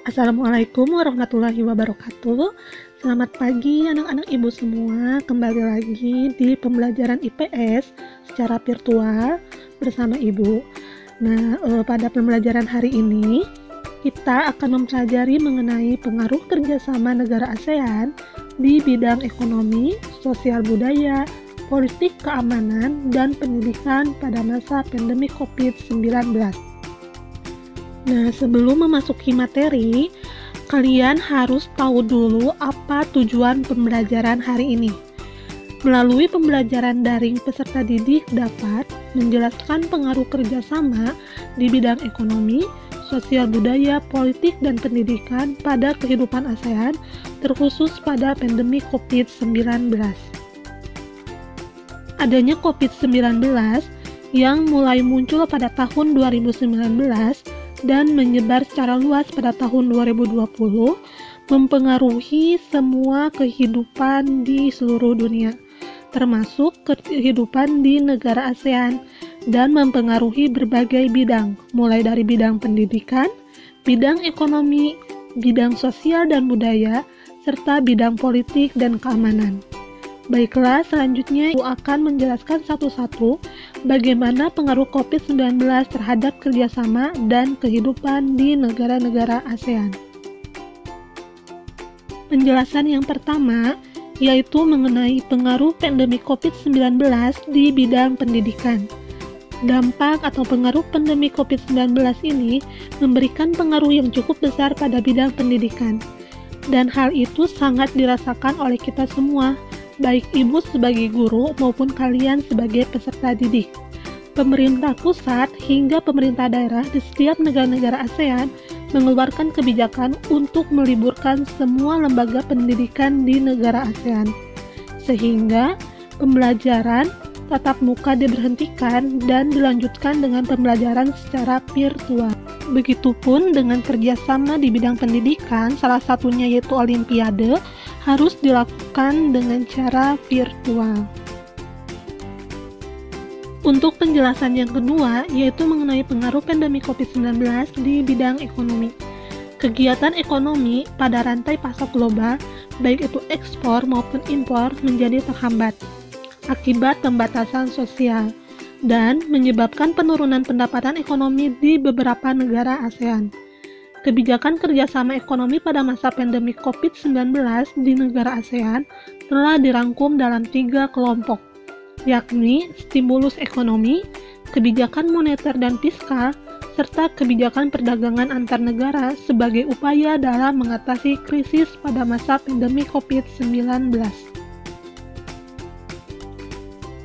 Assalamualaikum warahmatullahi wabarakatuh. Selamat pagi anak-anak ibu semua. Kembali lagi di pembelajaran IPS secara virtual bersama ibu. Pada pembelajaran hari ini kita akan mempelajari mengenai pengaruh kerjasama negara ASEAN di bidang ekonomi, sosial budaya, politik keamanan, dan pendidikan pada masa pandemi COVID-19. Sebelum memasuki materi, kalian harus tahu dulu apa tujuan pembelajaran hari ini. Melalui pembelajaran daring, peserta didik dapat menjelaskan pengaruh kerjasama di bidang ekonomi, sosial budaya, politik, dan pendidikan pada kehidupan ASEAN, terkhusus pada pandemi COVID-19. Adanya COVID-19 yang mulai muncul pada tahun 2019 dan menyebar secara luas pada tahun 2020, mempengaruhi semua kehidupan di seluruh dunia, termasuk kehidupan di negara ASEAN, dan mempengaruhi berbagai bidang, mulai dari bidang pendidikan, bidang ekonomi, bidang sosial dan budaya, serta bidang politik dan keamanan. Baiklah, selanjutnya Ibu akan menjelaskan satu-satu bagaimana pengaruh COVID-19 terhadap kerjasama dan kehidupan di negara-negara ASEAN. Penjelasan yang pertama yaitu mengenai pengaruh pandemi COVID-19 di bidang pendidikan. Dampak atau pengaruh pandemi COVID-19 ini memberikan pengaruh yang cukup besar pada bidang pendidikan, dan hal itu sangat dirasakan oleh kita semua, baik ibu sebagai guru maupun kalian sebagai peserta didik. Pemerintah pusat hingga pemerintah daerah di setiap negara-negara ASEAN mengeluarkan kebijakan untuk meliburkan semua lembaga pendidikan di negara ASEAN, sehingga pembelajaran tatap muka diberhentikan dan dilanjutkan dengan pembelajaran secara virtual. Begitupun dengan kerjasama di bidang pendidikan, salah satunya yaitu Olimpiade, harus dilakukan dengan cara virtual. Untuk penjelasan yang kedua, yaitu mengenai pengaruh pandemi COVID-19 di bidang ekonomi. Kegiatan ekonomi pada rantai pasok global, baik itu ekspor maupun impor, menjadi terhambat akibat pembatasan sosial dan menyebabkan penurunan pendapatan ekonomi di beberapa negara ASEAN. Kebijakan kerjasama ekonomi pada masa pandemi COVID-19 di negara ASEAN telah dirangkum dalam 3 kelompok, yakni stimulus ekonomi, kebijakan moneter dan fiskal, serta kebijakan perdagangan antar negara sebagai upaya dalam mengatasi krisis pada masa pandemi COVID-19.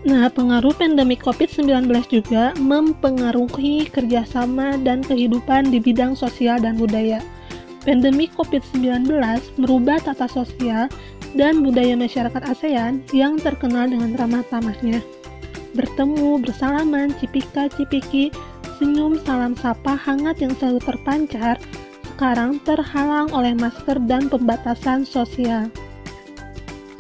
Pengaruh pandemi COVID-19 juga mempengaruhi kerjasama dan kehidupan di bidang sosial dan budaya. Pandemi COVID-19 merubah tata sosial dan budaya masyarakat ASEAN yang terkenal dengan ramah tamahnya. Bertemu, bersalaman, cipika-cipiki, senyum, salam sapa hangat yang selalu terpancar, sekarang terhalang oleh masker dan pembatasan sosial.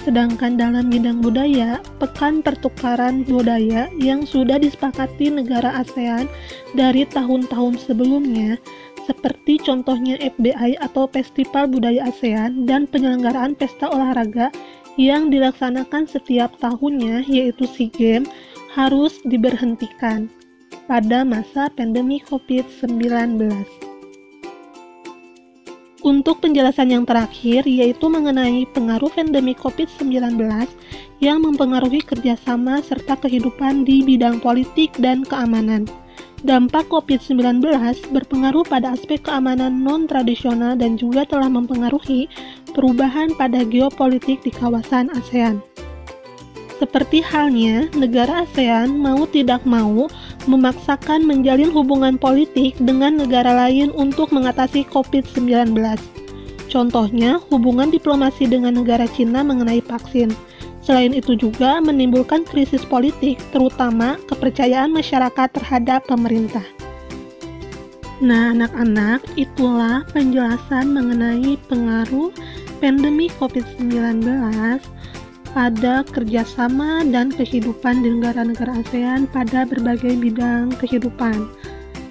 Sedangkan dalam bidang budaya, pekan pertukaran budaya yang sudah disepakati negara ASEAN dari tahun-tahun sebelumnya, seperti contohnya FBI atau Festival Budaya ASEAN dan penyelenggaraan pesta olahraga yang dilaksanakan setiap tahunnya, yaitu SEA Games, harus diberhentikan pada masa pandemi COVID-19. Untuk penjelasan yang terakhir, yaitu mengenai pengaruh pandemi COVID-19 yang mempengaruhi kerjasama serta kehidupan di bidang politik dan keamanan. Dampak COVID-19 berpengaruh pada aspek keamanan non-tradisional dan juga telah mempengaruhi perubahan pada geopolitik di kawasan ASEAN. Seperti halnya, negara ASEAN mau tidak mau memaksakan menjalin hubungan politik dengan negara lain untuk mengatasi COVID-19. Contohnya, hubungan diplomasi dengan negara Cina mengenai vaksin. Selain itu juga menimbulkan krisis politik, terutama kepercayaan masyarakat terhadap pemerintah. Anak-anak, itulah penjelasan mengenai pengaruh pandemi COVID-19 pada kerjasama dan kehidupan di negara-negara ASEAN pada berbagai bidang kehidupan.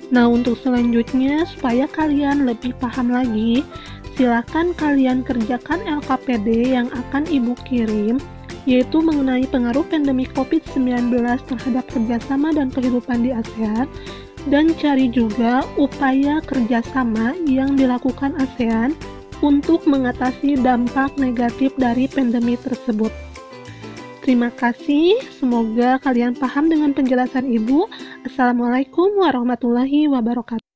Nah, untuk selanjutnya, supaya kalian lebih paham lagi, silakan kalian kerjakan LKPD yang akan Ibu kirim, yaitu mengenai pengaruh pandemi COVID-19 terhadap kerjasama dan kehidupan di ASEAN, dan cari juga upaya kerjasama yang dilakukan ASEAN untuk mengatasi dampak negatif dari pandemi tersebut. Terima kasih, semoga kalian paham dengan penjelasan Ibu. Assalamualaikum warahmatullahi wabarakatuh.